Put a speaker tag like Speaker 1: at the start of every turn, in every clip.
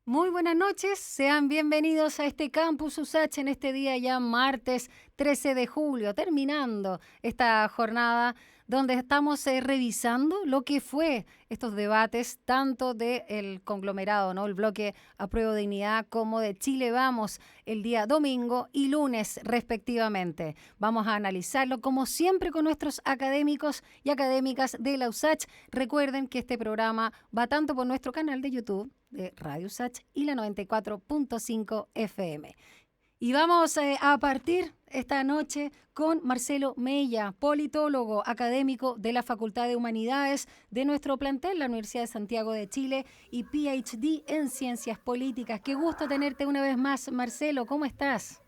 Speaker 1: Muy buenas noches, sean bienvenidos a este Campus USACH en este día ya martes 13 de julio, terminando esta jornada donde estamos revisando lo que fue estos debates tanto del conglomerado, ¿no? El bloque Apruebo Dignidad como de Chile Vamos el día domingo y lunes respectivamente. Vamos a analizarlo como siempre con nuestros académicos y académicas de la USACH. Recuerden que este programa va tanto por nuestro canal de YouTube de Radio USACH y la 94.5 FM. Y vamos a partir esta noche con Marcelo Mella, politólogo académico de la Facultad de Humanidades de nuestro plantel, la Universidad de Santiago de Chile, y PhD en Ciencias Políticas. Qué gusto tenerte una vez más, Marcelo. ¿Cómo estás?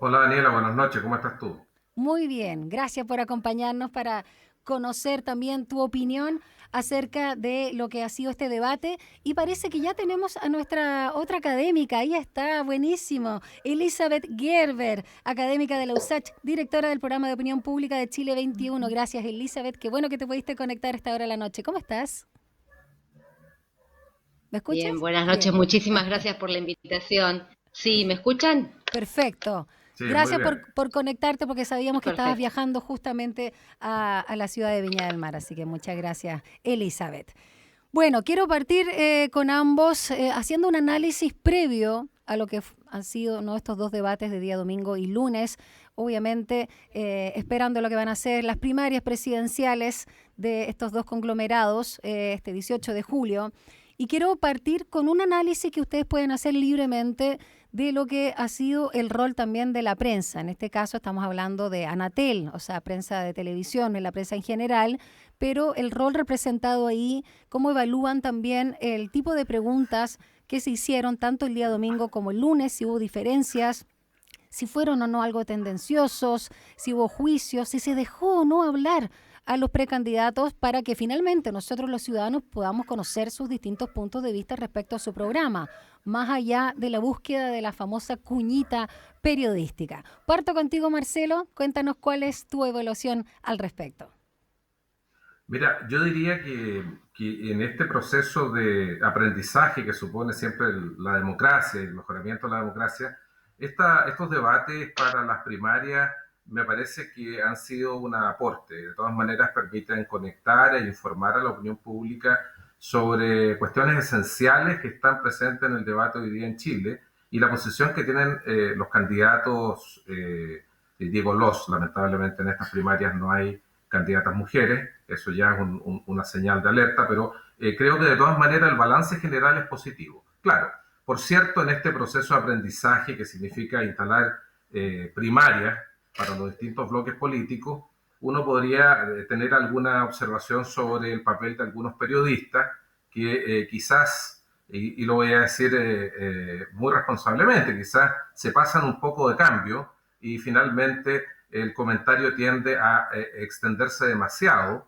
Speaker 2: Hola Daniela, buenas noches, ¿cómo estás tú?
Speaker 1: Muy bien, gracias por acompañarnos para conocer también tu opinión acerca de lo que ha sido este debate y parece que ya tenemos a nuestra otra académica, ahí está, buenísimo, Elizabeth Gerber, académica de la USACH, directora del programa de opinión pública de Chile 21. Gracias Elizabeth, qué bueno que te pudiste conectar a esta hora de la noche. ¿Cómo estás? ¿Me
Speaker 3: Bien,
Speaker 1: escuchas?
Speaker 3: buenas noches,
Speaker 1: Bien.
Speaker 3: muchísimas gracias por la invitación. Sí, ¿me escuchan?
Speaker 1: Perfecto.
Speaker 2: Sí, muy
Speaker 1: Gracias
Speaker 2: bien.
Speaker 1: por conectarte porque sabíamos que estabas
Speaker 3: Perfecto.
Speaker 1: viajando justamente a la ciudad de Viña del Mar, así que muchas gracias, Elizabeth. Bueno, quiero partir con ambos haciendo un análisis previo a lo que han sido, ¿no?, estos dos debates de día domingo y lunes, obviamente esperando lo que van a ser las primarias presidenciales de estos dos conglomerados este 18 de julio. Y quiero partir con un análisis que ustedes pueden hacer libremente de lo que ha sido el rol también de la prensa. En este caso estamos hablando de Anatel, o sea, prensa de televisión, la prensa en general, pero el rol representado ahí, cómo evalúan también el tipo de preguntas que se hicieron tanto el día domingo como el lunes, si hubo diferencias, si fueron o no algo tendenciosos, si hubo juicios, si se dejó o no hablar a los precandidatos para que finalmente nosotros los ciudadanos podamos conocer sus distintos puntos de vista respecto a su programa, más allá de la búsqueda de la famosa cuñita periodística. Parto contigo, Marcelo, cuéntanos cuál es tu evaluación al respecto.
Speaker 2: Mira, yo diría que en este proceso de aprendizaje que supone siempre la democracia y el mejoramiento de la democracia, estos debates para las primarias me parece que han sido un aporte. De todas maneras, permiten conectar e informar a la opinión pública sobre cuestiones esenciales que están presentes en el debate hoy día en Chile y la posición que tienen los candidatos. Diego Los, lamentablemente en estas primarias no hay candidatas mujeres, eso ya es una señal de alerta, pero creo que de todas maneras el balance general es positivo. Claro, por cierto, en este proceso de aprendizaje que significa instalar primarias para los distintos bloques políticos, uno podría tener alguna observación sobre el papel de algunos periodistas que quizás, y lo voy a decir muy responsablemente, quizás se pasan un poco de cambio y finalmente el comentario tiende a extenderse demasiado,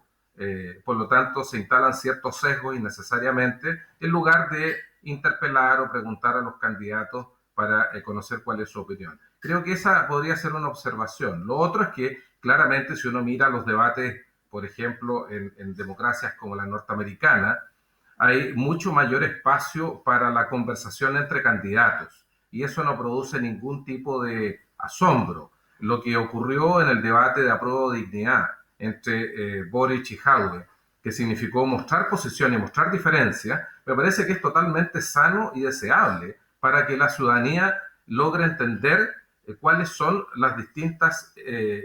Speaker 2: por lo tanto se instalan ciertos sesgos innecesariamente en lugar de interpelar o preguntar a los candidatos para conocer cuál es su opinión. Creo que esa podría ser una observación. Lo otro es que claramente si uno mira los debates, por ejemplo, en democracias como la norteamericana, hay mucho mayor espacio para la conversación entre candidatos y eso no produce ningún tipo de asombro. Lo que ocurrió en el debate de apruebo de dignidad entre Boric y Jadwe, que significó mostrar posición y mostrar diferencia, me parece que es totalmente sano y deseable para que la ciudadanía logre entender cuáles son las distintas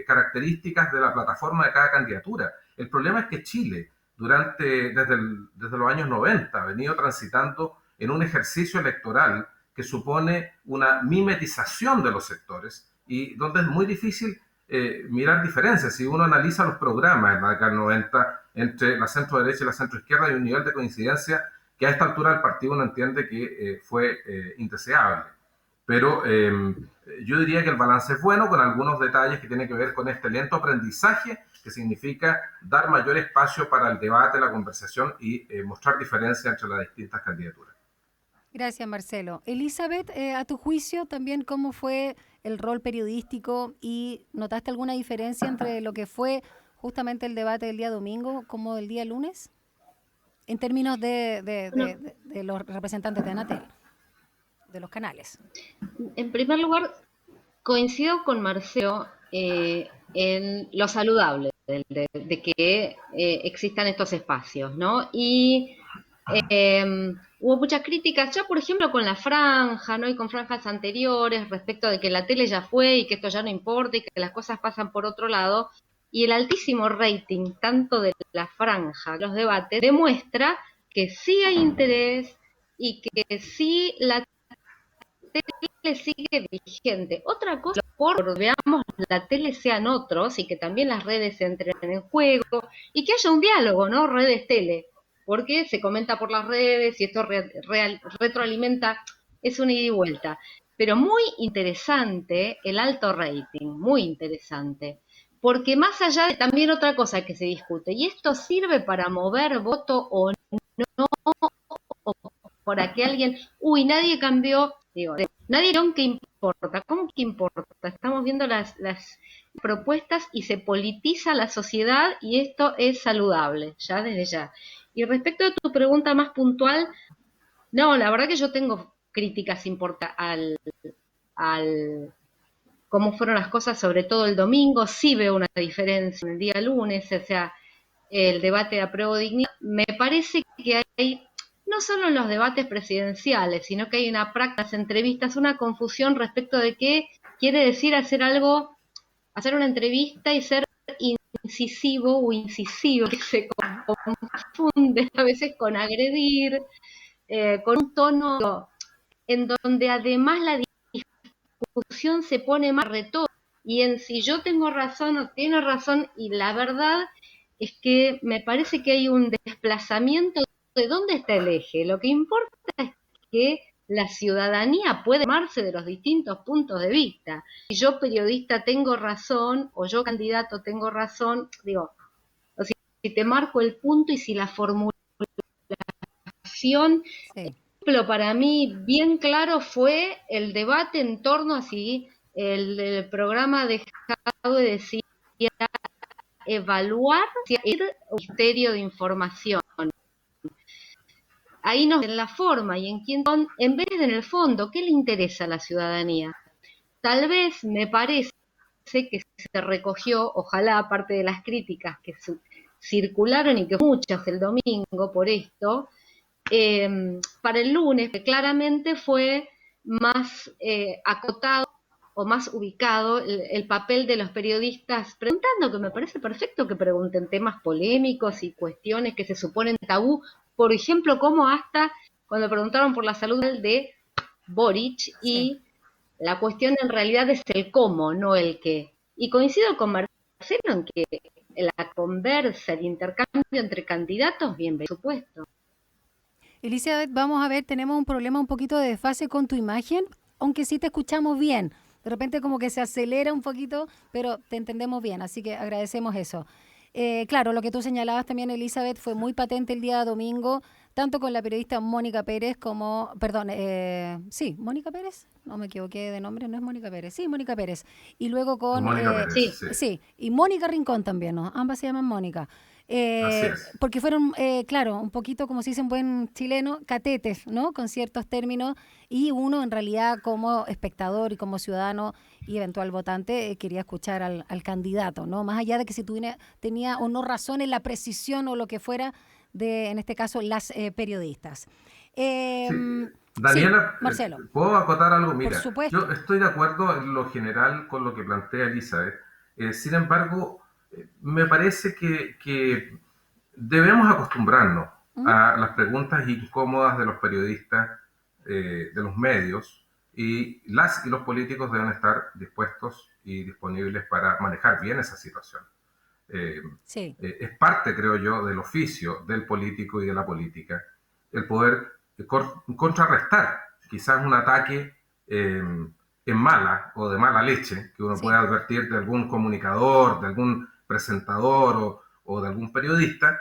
Speaker 2: características de la plataforma de cada candidatura. El problema es que Chile, desde los años 90, ha venido transitando en un ejercicio electoral que supone una mimetización de los sectores y donde es muy difícil mirar diferencias. Si uno analiza los programas en la década del 90 entre la centro derecha y la centro izquierda, hay un nivel de coincidencia que a esta altura del partido uno entiende que fue indeseable. Pero yo diría que el balance es bueno, con algunos detalles que tienen que ver con este lento aprendizaje, que significa dar mayor espacio para el debate, la conversación y mostrar diferencia entre las distintas candidaturas.
Speaker 1: Gracias, Marcelo. Elizabeth, a tu juicio también, ¿cómo fue el rol periodístico y notaste alguna diferencia entre lo que fue justamente el debate del día domingo como del día lunes? En términos
Speaker 3: Bueno,
Speaker 1: de los representantes de Anatel, de los canales.
Speaker 3: En primer lugar, coincido con Marcelo en lo saludable de que existan estos espacios, ¿no? Y hubo muchas críticas, ya por ejemplo con la franja, ¿no? Y con franjas anteriores respecto de que la tele ya fue y que esto ya no importa y que las cosas pasan por otro lado. Y el altísimo rating, tanto de la franja, los debates, demuestra que sí hay interés y que sí la tele sigue vigente. Otra cosa, por veamos la tele sean otros y que también las redes entren en juego y que haya un diálogo, ¿no? Redes tele, porque se comenta por las redes y esto retroalimenta, es un ida y vuelta. Pero muy interesante el alto rating, muy interesante. Porque más allá de también otra cosa que se discute, y esto sirve para mover voto o no, o para que alguien, nadie cambió, digo, nadie vio que importa, ¿cómo que importa? Estamos viendo las propuestas y se politiza la sociedad y esto es saludable, ya desde ya. Y respecto a tu pregunta más puntual, no, la verdad que yo tengo críticas al cómo fueron las cosas, sobre todo el domingo, sí veo una diferencia en el día lunes, o sea, el debate de apruebo dignidad, me parece que hay, no solo en los debates presidenciales, sino que hay una práctica, las entrevistas, una confusión respecto de qué quiere decir hacer algo, hacer una entrevista y ser incisivo o incisivo, que se confunde a veces con agredir, con un tono en donde además la discusión se pone más retórica y en si yo tengo razón o tiene razón, y la verdad es que me parece que hay un desplazamiento de dónde está el eje. Lo que importa es que la ciudadanía puede formarse de los distintos puntos de vista. Si yo periodista tengo razón o yo candidato tengo razón, digo, o si te marco el punto y si la formulación,
Speaker 1: Sí.
Speaker 3: para mí bien claro fue el debate en torno a si el programa de Jadwe decía evaluar si hay un ministerio de información. Ahí nos en la forma y en quién son, en vez de en el fondo, ¿qué le interesa a la ciudadanía? Tal vez me parece que se recogió, ojalá, parte de las críticas que circularon y que muchas el domingo por esto, para el lunes, que claramente fue más acotado o más ubicado el papel de los periodistas preguntando, que me parece perfecto que pregunten temas polémicos y cuestiones que se suponen tabú, por ejemplo, como hasta cuando preguntaron por la salud de Boric y la cuestión en realidad es el cómo, no el qué. Y coincido con Marcelo en que la conversa, el intercambio entre candidatos, bien, por supuesto.
Speaker 1: Elizabeth, vamos a ver, tenemos un problema un poquito de desfase con tu imagen, aunque sí te escuchamos bien. De repente como que se acelera un poquito, pero te entendemos bien, así que agradecemos eso. Claro, lo que tú señalabas también, Elizabeth, fue muy patente el día domingo, tanto con la periodista Mónica Pérez como, perdón, sí, Mónica Pérez, no me equivoqué de nombre, no es Mónica Pérez, sí, Mónica Pérez. Y luego con,
Speaker 2: Mónica Pérez, sí.
Speaker 1: sí, y Mónica Rincón también, ¿no? Ambas se llaman Mónica.
Speaker 2: Así es.
Speaker 1: Porque fueron, claro, un poquito, como se dice en buen chileno, catetes, ¿no? Con ciertos términos, y uno en realidad como espectador y como ciudadano y eventual votante quería escuchar al candidato, ¿no? Más allá de que si tenía o no razón en la precisión o lo que fuera de, en este caso, las periodistas.
Speaker 2: Sí.
Speaker 1: sí,
Speaker 2: Daniela,
Speaker 1: Marcelo.
Speaker 2: ¿puedo acotar algo? Mira,
Speaker 1: Por supuesto.
Speaker 2: yo estoy de acuerdo en lo general con lo que plantea Elizabeth. Sin embargo, me parece que debemos acostumbrarnos
Speaker 1: ¿Mm?
Speaker 2: a las preguntas incómodas de los periodistas, de los medios, y las y los políticos deben estar dispuestos y disponibles para manejar bien esa situación.
Speaker 1: Sí.
Speaker 2: Es parte, creo yo, del oficio del político y de la política, el poder contrarrestar quizás un ataque en mala o de mala leche que uno
Speaker 1: Sí.
Speaker 2: puede advertir de algún comunicador, de algún presentador o de algún periodista,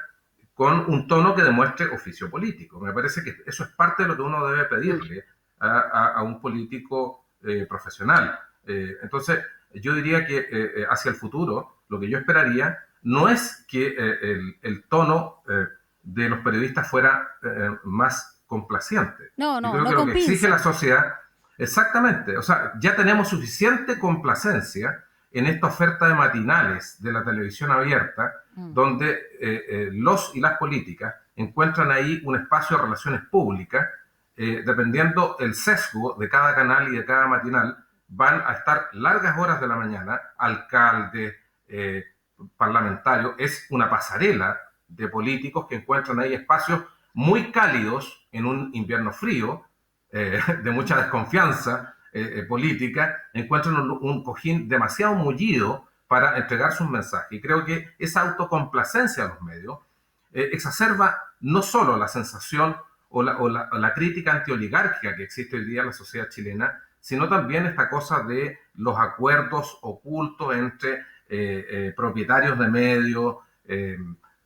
Speaker 2: con un tono que demuestre oficio político. Me parece que eso es parte de lo que uno debe pedirle a un político profesional. Entonces, yo diría que hacia el futuro, lo que yo esperaría no es que el tono de los periodistas fuera más complaciente.
Speaker 1: No,
Speaker 2: Yo
Speaker 1: no,
Speaker 2: creo
Speaker 1: no
Speaker 2: que lo
Speaker 1: con
Speaker 2: que exige la
Speaker 1: pinzas.
Speaker 2: sociedad, exactamente, o sea, ya tenemos suficiente complacencia en esta oferta de matinales de la televisión abierta,
Speaker 1: Mm.
Speaker 2: donde los y las políticas encuentran ahí un espacio de relaciones públicas, dependiendo el sesgo de cada canal y de cada matinal, van a estar largas horas de la mañana, alcaldes, parlamentarios, es una pasarela de políticos que encuentran ahí espacios muy cálidos en un invierno frío, de mucha desconfianza política, encuentran un cojín demasiado mullido para entregar sus mensajes. Y creo que esa autocomplacencia de los medios exacerba no solo la sensación o la crítica antioligárquica que existe hoy día en la sociedad chilena, sino también esta cosa de los acuerdos ocultos entre propietarios de medios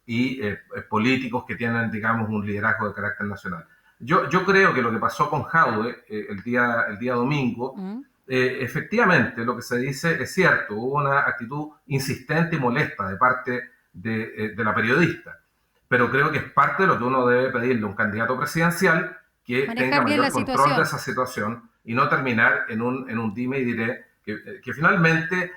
Speaker 2: y políticos que tienen, digamos, un liderazgo de carácter nacional. Yo creo que lo que pasó con Jadwe el día domingo,
Speaker 1: Mm.
Speaker 2: efectivamente lo que se dice es cierto, hubo una actitud insistente y molesta de parte de la periodista, pero creo que es parte de lo que uno debe pedirle a un candidato presidencial, que tenga
Speaker 1: Manejar bien la
Speaker 2: mayor control de
Speaker 1: situación.
Speaker 2: esa situación y no terminar en un dime y diré que finalmente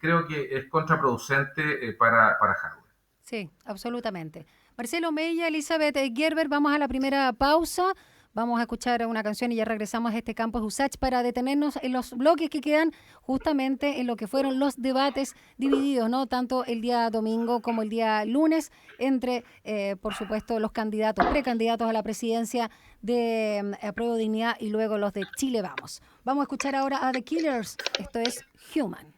Speaker 2: creo que es contraproducente para Jadwe.
Speaker 1: Sí, absolutamente. Marcelo Mella, Elizabeth Gerber, vamos a la primera pausa. Vamos a escuchar una canción y ya regresamos a este Campus USACH para detenernos en los bloques que quedan justamente en lo que fueron los debates divididos, ¿no? Tanto el día domingo como el día lunes entre, por supuesto, los candidatos, precandidatos a la presidencia de Apruebo Dignidad y luego los de Chile Vamos. Vamos a escuchar ahora a The Killers. Esto es Human.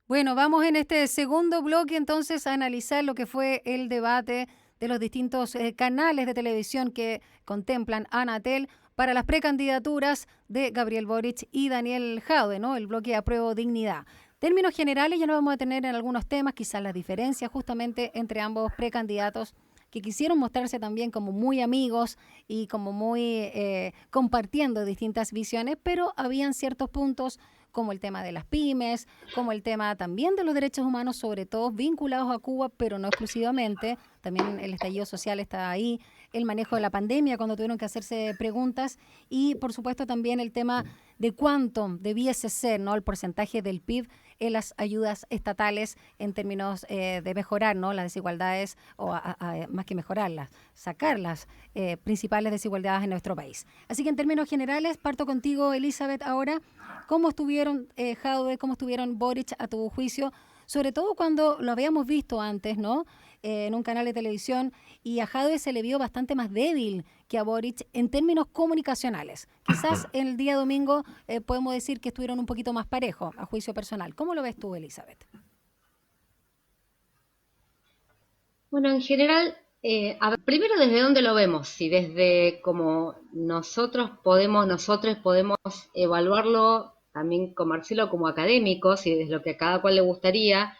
Speaker 1: Bueno, vamos en este segundo bloque entonces a analizar lo que fue el debate de los distintos canales de televisión que contemplan Anatel para las precandidaturas de Gabriel Boric y Daniel Jadwe, ¿no? El bloque Apruebo Dignidad. Términos generales ya nos vamos a tener en algunos temas, quizás las diferencias justamente entre ambos precandidatos que quisieron mostrarse también como muy amigos y como muy compartiendo distintas visiones, pero habían ciertos puntos como el tema de las pymes, como el tema también de los derechos humanos, sobre todo vinculados a Cuba, pero no exclusivamente. También el estallido social está ahí, el manejo de la pandemia cuando tuvieron que hacerse preguntas y, por supuesto, también el tema de cuánto debiese ser, ¿no?, el porcentaje del PIB en las ayudas estatales en términos de mejorar, ¿no?, las desigualdades o más que mejorarlas, sacar las principales desigualdades en nuestro país. Así que en términos generales, parto contigo, Elizabeth, ahora. ¿Cómo estuvieron Jadwe, cómo estuvieron Boric a tu juicio? Sobre todo cuando lo habíamos visto antes, ¿no? En un canal de televisión y a Jadwe se le vio bastante más débil que a Boric en términos comunicacionales. Quizás el día domingo podemos decir que estuvieron un poquito más parejos a juicio personal. ¿Cómo lo ves tú, Elizabeth?
Speaker 3: Bueno, en general, a ver, primero desde dónde lo vemos, si desde como nosotros podemos evaluarlo también con Marcelo como académicos y desde lo que a cada cual le gustaría,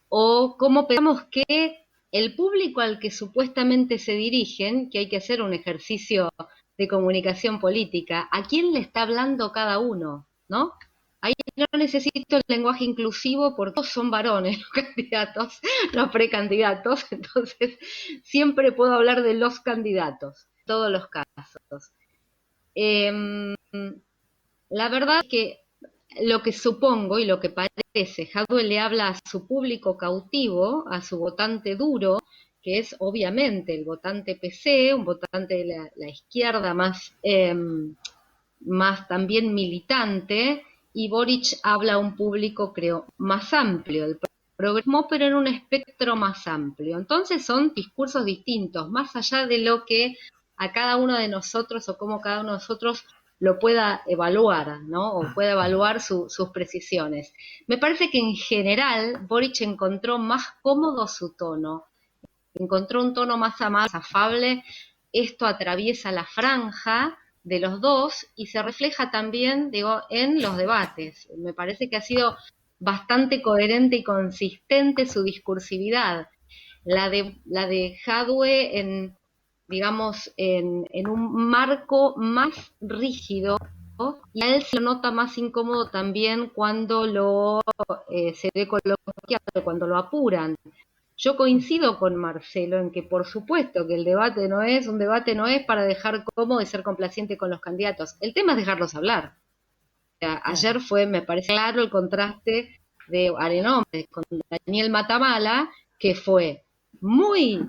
Speaker 3: o cómo pensamos que el público al que supuestamente se dirigen, que hay que hacer un ejercicio de comunicación política, ¿a quién le está hablando cada uno? ¿No? Ahí no necesito el lenguaje inclusivo porque todos son varones los candidatos, los precandidatos, entonces siempre puedo hablar de los candidatos, todos los casos. Eh, la verdad es que lo que supongo y lo que parece, Jadwe le habla a su público cautivo, a su votante duro, que es obviamente el votante PC, un votante de la izquierda más también militante, y Boric habla a un público, creo, más amplio, el progresismo, pero en un espectro más amplio. Entonces son discursos distintos, más allá de lo que a cada uno de nosotros o cómo cada uno de nosotros lo pueda evaluar, ¿no? O pueda evaluar sus precisiones. Me parece que en general Boric encontró más cómodo su tono, encontró un tono más amable, más afable. Esto atraviesa la franja de los dos y se refleja también, digo, en los debates. Me parece que ha sido bastante coherente y consistente su discursividad. La de Jadwe digamos, en un marco más rígido, y a él se lo nota más incómodo también cuando se ve coloquial, cuando lo apuran. Yo coincido con Marcelo en que por supuesto que el debate un debate no es para dejar cómodo y ser complaciente con los candidatos. El tema es dejarlos hablar. O sea,
Speaker 1: Claro.
Speaker 3: ayer me parece claro el contraste de Arenómez con Daniel Matamala, que fue muy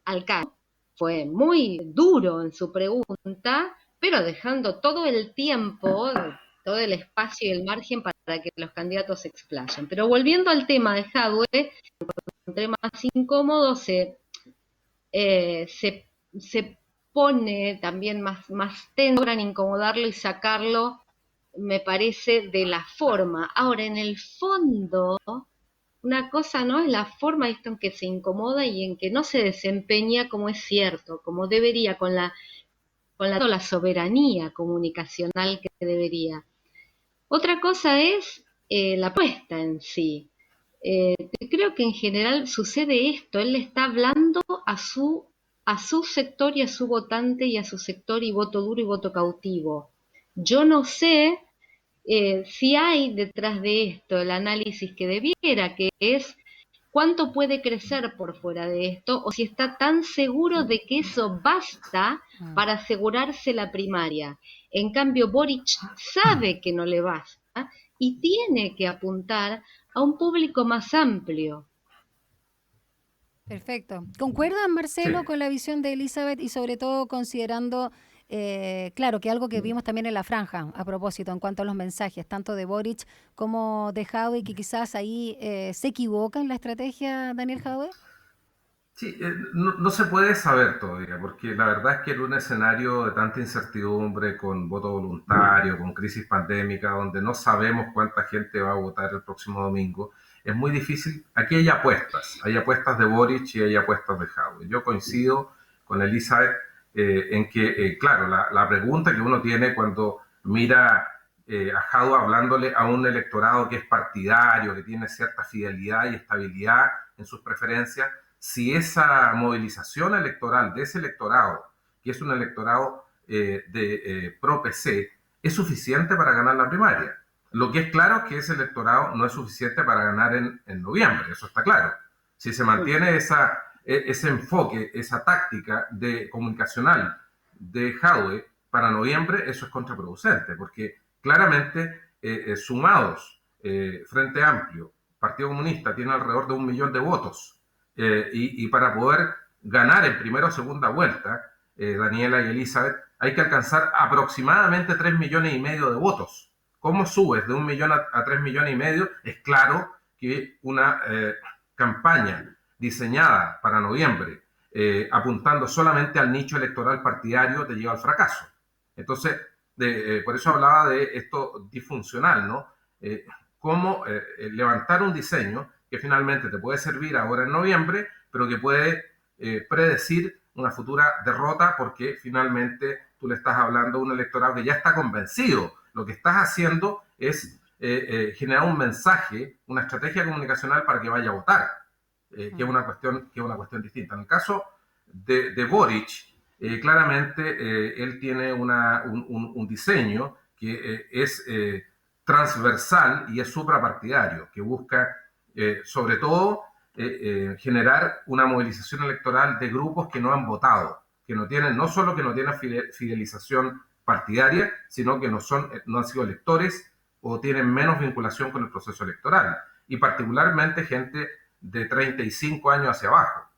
Speaker 3: alcance, fue muy duro en su pregunta, pero dejando todo el tiempo, todo el espacio y el margen para que los candidatos se explayen. Pero volviendo al tema de Jadwe, encontré más incómodo, se pone también más tenso, logran incomodarlo y sacarlo, me parece, de la forma. Ahora, en el fondo, una cosa no es la forma esto en que se incomoda y en que no se desempeña como es cierto, como debería, con la soberanía comunicacional que debería. Otra cosa es la apuesta en sí. Creo que en general sucede esto, él le está hablando a su sector y a su votante y a su sector y voto duro y voto cautivo. Yo no sé si hay detrás de esto el análisis que debiera, que es cuánto puede crecer por fuera de esto, o si está tan seguro de que eso basta
Speaker 1: Mm.
Speaker 3: para asegurarse la primaria. En cambio, Boric sabe que no le basta y tiene que apuntar a un público más amplio.
Speaker 1: Perfecto. ¿Concuerdan,
Speaker 2: Sí,
Speaker 1: Marcelo, con la visión de Elizabeth y sobre todo considerando, claro, que algo que vimos también en la franja, a propósito, en cuanto a los mensajes, tanto de Boric como de Jadwe, que quizás ahí se equivoca en la estrategia, Daniel Jadwe?
Speaker 2: sí, no se puede saber todavía, porque la verdad es que en un escenario de tanta incertidumbre, con voto voluntario, con crisis pandémica, donde no sabemos cuánta gente va a votar el próximo domingo, es muy difícil. Aquí hay apuestas de Boric y hay apuestas de Jadwe. Yo coincido con Elizabeth en que, claro, la pregunta que uno tiene cuando mira a Jadwe hablándole a un electorado que es partidario, que tiene cierta fidelidad y estabilidad en sus preferencias, si esa movilización electoral de ese electorado, que es un electorado pro-PC, es suficiente para ganar la primaria. Lo que es claro es que ese electorado no es suficiente para ganar en noviembre, eso está claro. Si se mantiene ese enfoque, esa táctica comunicacional de Jadwe para noviembre, eso es contraproducente, porque claramente sumados, Frente Amplio, Partido Comunista tiene alrededor de 1 millón de votos, y para poder ganar en primera o segunda vuelta, Daniela y Elizabeth, hay que alcanzar aproximadamente 3,5 millones de votos. ¿Cómo subes de 1 millón a 3,5 millones? Es claro que una campaña diseñada para noviembre, apuntando solamente al nicho electoral partidario, te lleva al fracaso. Entonces, por eso hablaba de esto disfuncional, ¿no? Cómo levantar un diseño que finalmente te puede servir ahora en noviembre, pero que puede predecir una futura derrota, porque finalmente tú le estás hablando a un electorado que ya está convencido. Lo que estás haciendo es generar un mensaje, una estrategia comunicacional para que vaya a votar, que es una cuestión distinta. En el caso de Boric, claramente él tiene un diseño que es transversal y es suprapartidario, que busca sobre todo generar una movilización electoral de grupos que no han votado, que no tienen, no solo que no tienen fidelización partidaria, sino que no han sido electores o tienen menos vinculación con el proceso electoral, y particularmente gente de 35 años hacia abajo.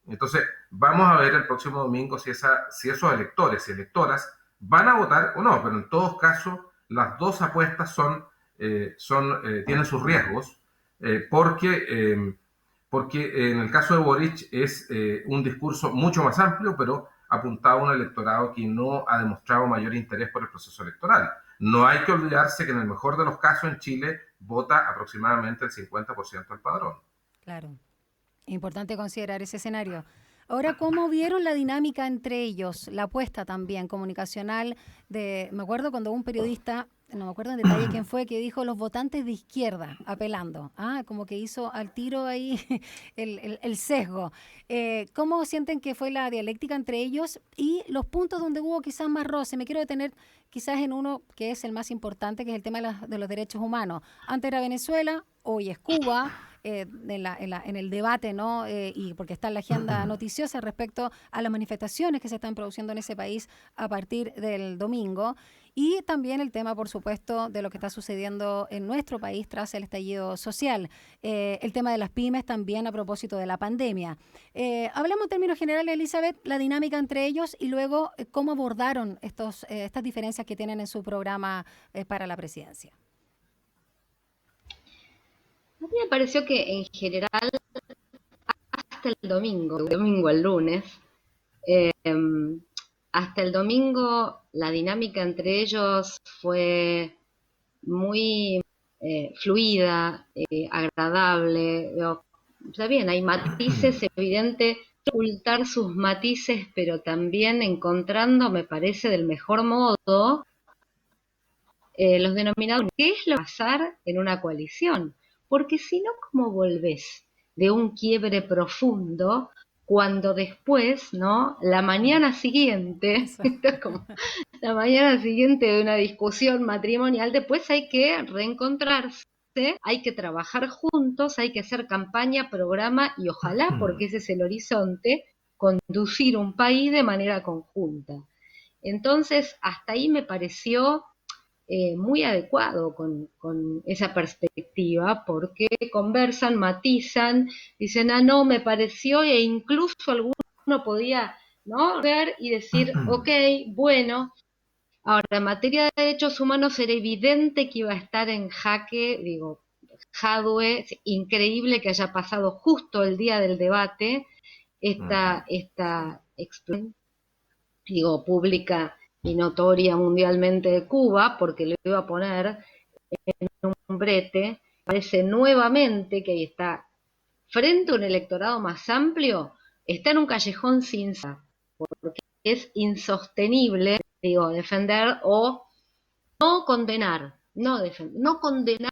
Speaker 2: Entonces, vamos a ver el próximo domingo si esos electores y electoras van a votar o no, pero en todos casos las dos apuestas tienen sus riesgos, porque en el caso de Boric es un discurso mucho más amplio, pero apuntado a un electorado que no ha demostrado mayor interés por el proceso electoral. No hay que olvidarse que en el mejor de los casos en Chile vota aproximadamente el 50% del padrón.
Speaker 1: Claro. Importante considerar ese escenario. Ahora, ¿cómo vieron la dinámica entre ellos? La apuesta también comunicacional me acuerdo cuando un periodista no me acuerdo en detalle quién fue, que dijo los votantes de izquierda, apelando. Como que hizo al tiro ahí el sesgo. ¿Cómo sienten que fue la dialéctica entre ellos y los puntos donde hubo quizás más roce? Me quiero detener quizás en uno que es el más importante, que es el tema de los derechos humanos. Antes era Venezuela, hoy es Cuba. En el debate, ¿no? Y porque está en la agenda noticiosa respecto a las manifestaciones que se están produciendo en ese país a partir del domingo. Y también el tema, por supuesto, de lo que está sucediendo en nuestro país tras el estallido social. El tema de las pymes también a propósito de la pandemia. Hablemos en términos generales, Elizabeth, la dinámica entre ellos y luego cómo abordaron estas diferencias que tienen en su programa para la presidencia.
Speaker 3: A mí me pareció que en general, hasta el domingo al lunes, hasta el domingo la dinámica entre ellos fue muy fluida, agradable. Está bien, hay matices evidentes, ocultar sus matices, pero también encontrando, me parece, del mejor modo los denominados, ¿qué es lo que va a pasar en una coalición? Porque si no, ¿cómo volvés de un quiebre profundo cuando después, ¿no? La mañana siguiente, como la mañana siguiente de una discusión matrimonial, después hay que reencontrarse, hay que trabajar juntos, hay que hacer campaña, programa y ojalá, porque ese es el horizonte, conducir un país de manera conjunta. Entonces, hasta ahí me pareció muy adecuado con esa perspectiva, porque conversan, matizan, dicen, no, me pareció, e incluso alguno podía, ¿no?, ver y decir, ok, bueno. Ahora, en materia de derechos humanos era evidente que iba a estar en jaque, digo, Jadwe, es increíble que haya pasado justo el día del debate esta explosión, digo, pública y notoria mundialmente de Cuba, porque le iba a poner en un brete. Parece nuevamente que ahí está, frente a un electorado más amplio, está en un callejón sin salida, porque es insostenible, digo, defender o no condenar, no condenar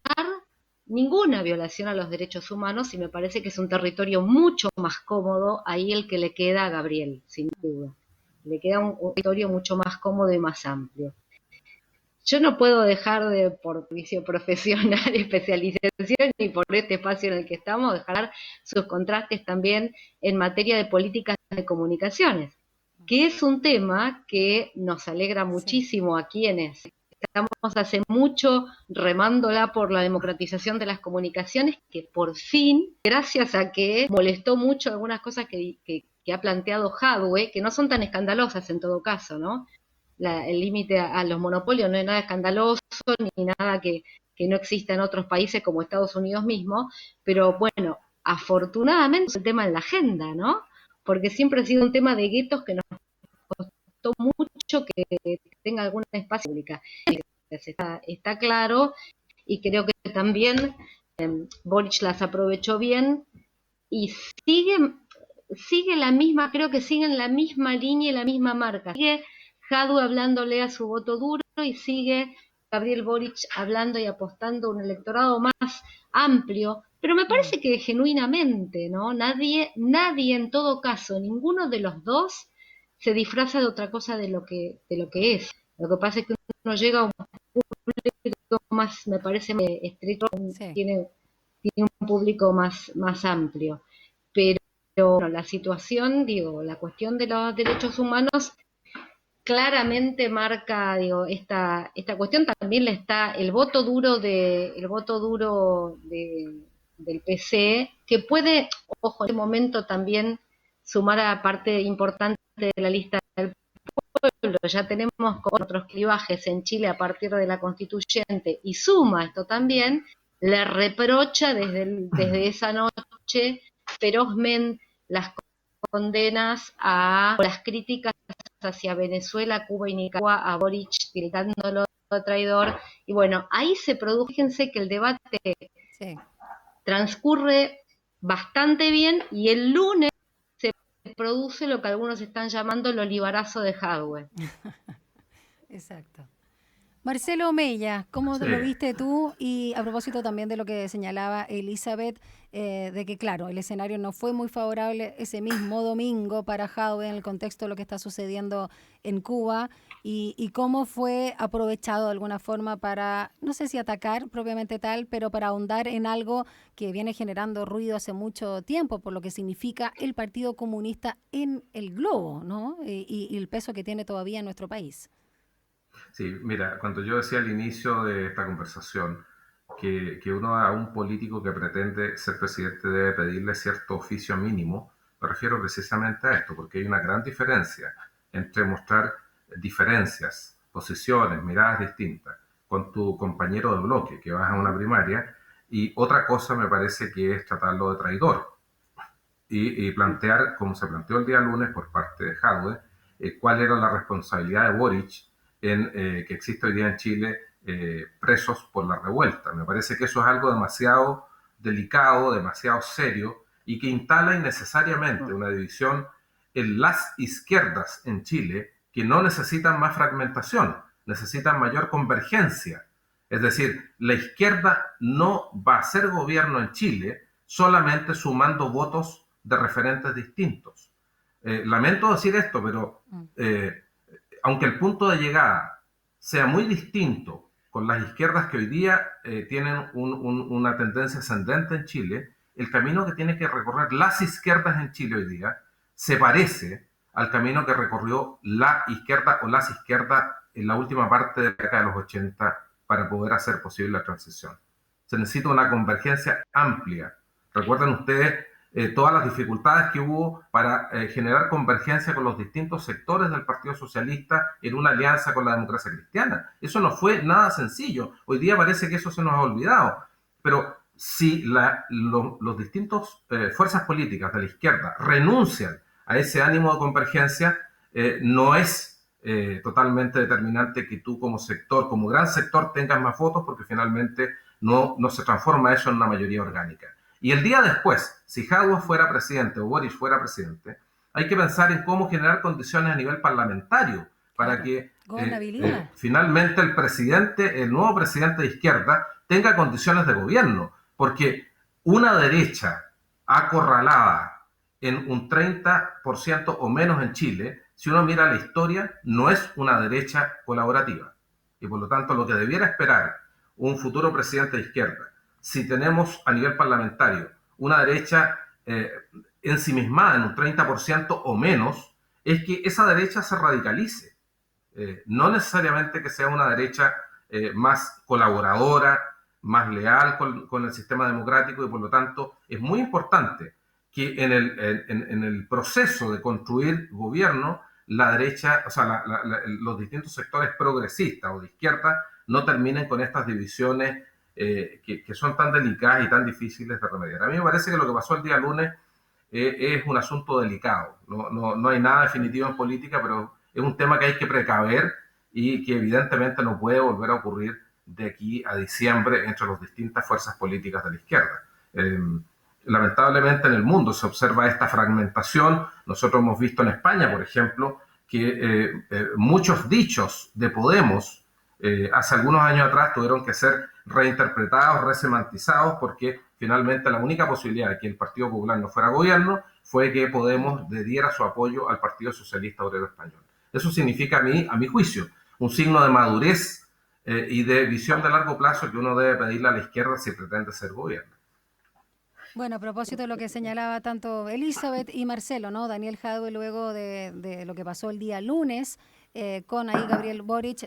Speaker 3: ninguna violación a los derechos humanos, y me parece que es un territorio mucho más cómodo ahí el que le queda a Gabriel, sin duda. Le queda un territorio mucho más cómodo y más amplio. Yo no puedo dejar de, por vicio profesional, especialización y por este espacio en el que estamos, dejar sus contrastes también en materia de políticas de comunicaciones, que es un tema que nos alegra muchísimo a quienes estamos hace mucho remándola por la democratización de las comunicaciones, que por fin, gracias a que molestó mucho algunas cosas que ha planteado Jadwe, que no son tan escandalosas en todo caso, ¿no? El límite a los monopolios no es nada escandaloso ni nada que no exista en otros países como Estados Unidos mismo, pero bueno, afortunadamente es el tema en la agenda, ¿no? Porque siempre ha sido un tema de guetos que nos costó mucho que tenga alguna espacio pública. Está claro, y creo que también Boric las aprovechó bien y sigue la misma, creo que siguen la misma línea y la misma marca. Sigue Jadwe hablándole a su voto duro y sigue Gabriel Boric hablando y apostando a un electorado más amplio, pero me parece que genuinamente, ¿no? Nadie en todo caso, ninguno de los dos se disfraza de otra cosa de lo que es. Lo que pasa es que uno llega a un público más, me parece, estrecho, sí. tiene un público más amplio. Pero bueno, la situación, digo, la cuestión de los derechos humanos claramente marca, digo, esta cuestión. También le está el voto duro del PC, que puede, ojo, en este momento también sumar a parte importante de la lista del pueblo. Ya tenemos otros clivajes en Chile a partir de la constituyente, y suma esto también, le reprocha desde esa noche ferozmente las condenas o las críticas hacia Venezuela, Cuba y Nicaragua, a Boric tildándolo de traidor. Y bueno, ahí se produjo, fíjense que el debate transcurre bastante bien, y el lunes se produce lo que algunos están llamando el olivarazo de Jadwe.
Speaker 1: Exacto. Marcelo Mella, ¿cómo
Speaker 2: Sí.
Speaker 1: lo viste tú? Y a propósito también de lo que señalaba Elizabeth, de que claro, el escenario no fue muy favorable ese mismo domingo para Jadwe en el contexto de lo que está sucediendo en Cuba y cómo fue aprovechado de alguna forma para, no sé si atacar propiamente tal, pero para ahondar en algo que viene generando ruido hace mucho tiempo, por lo que significa el Partido Comunista en el globo, ¿no? Y el peso que tiene todavía en nuestro país.
Speaker 2: Sí, mira, cuando yo decía al inicio de esta conversación que uno a un político que pretende ser presidente debe pedirle cierto oficio mínimo, me refiero precisamente a esto, porque hay una gran diferencia entre mostrar diferencias, posiciones, miradas distintas con tu compañero de bloque que vas a una primaria y otra cosa me parece que es tratarlo de traidor y plantear, como se planteó el día lunes por parte de Jadwe, cuál era la responsabilidad de Boric en que existe hoy día en Chile presos por la revuelta. Me parece que eso es algo demasiado delicado, demasiado serio y que instala innecesariamente una división en las izquierdas en Chile que no necesitan más fragmentación, necesitan mayor convergencia. Es decir, la izquierda no va a hacer gobierno en Chile solamente sumando votos de referentes distintos. Lamento decir esto, pero aunque el punto de llegada sea muy distinto con las izquierdas que hoy día tienen una tendencia ascendente en Chile, el camino que tiene que recorrer las izquierdas en Chile hoy día se parece al camino que recorrió la izquierda o las izquierdas en la última parte de la década de los 80 para poder hacer posible la transición. Se necesita una convergencia amplia. Recuerden ustedes todas las dificultades que hubo para generar convergencia con los distintos sectores del Partido Socialista en una alianza con la democracia cristiana. Eso no fue nada sencillo. Hoy día parece que eso se nos ha olvidado. Pero si los distintos fuerzas políticas de la izquierda renuncian a ese ánimo de convergencia, no es totalmente determinante que tú como sector, como gran sector, tengas más votos porque finalmente no se transforma eso en una mayoría orgánica. Y el día después, si Jadwe fuera presidente o Boric fuera presidente, hay que pensar en cómo generar condiciones a nivel parlamentario para
Speaker 1: Claro.
Speaker 2: que
Speaker 1: Gobernabilidad.
Speaker 2: finalmente el presidente, el nuevo presidente de izquierda, tenga condiciones de gobierno. Porque una derecha acorralada en un 30% o menos en Chile, si uno mira la historia, no es una derecha colaborativa. Y por lo tanto, lo que debiera esperar un futuro presidente de izquierda, si tenemos a nivel parlamentario una derecha ensimismada en un 30% o menos, es que esa derecha se radicalice. No necesariamente que sea una derecha más colaboradora, más leal con el sistema democrático y por lo tanto es muy importante que en el proceso de construir gobierno la derecha, o sea, los distintos sectores progresistas o de izquierda no terminen con estas divisiones que son tan delicadas y tan difíciles de remediar. A mí me parece que lo que pasó el día lunes es un asunto delicado. No hay nada definitivo en política, pero es un tema que hay que precaver y que evidentemente no puede volver a ocurrir de aquí a diciembre entre las distintas fuerzas políticas de la izquierda. Lamentablemente en el mundo se observa esta fragmentación. Nosotros hemos visto en España, por ejemplo, que muchos dichos de Podemos hace algunos años atrás tuvieron que ser reinterpretados, resemantizados, porque finalmente la única posibilidad de que el Partido Popular no fuera gobierno fue que Podemos le diera su apoyo al Partido Socialista Obrero Español. Eso significa a mi juicio, un signo de madurez y de visión de largo plazo que uno debe pedirle a la izquierda si pretende ser gobierno.
Speaker 1: Bueno, a propósito de lo que señalaba tanto Elizabeth y Marcelo, ¿no? Daniel Jadwe luego de lo que pasó el día lunes con ahí Gabriel Boric,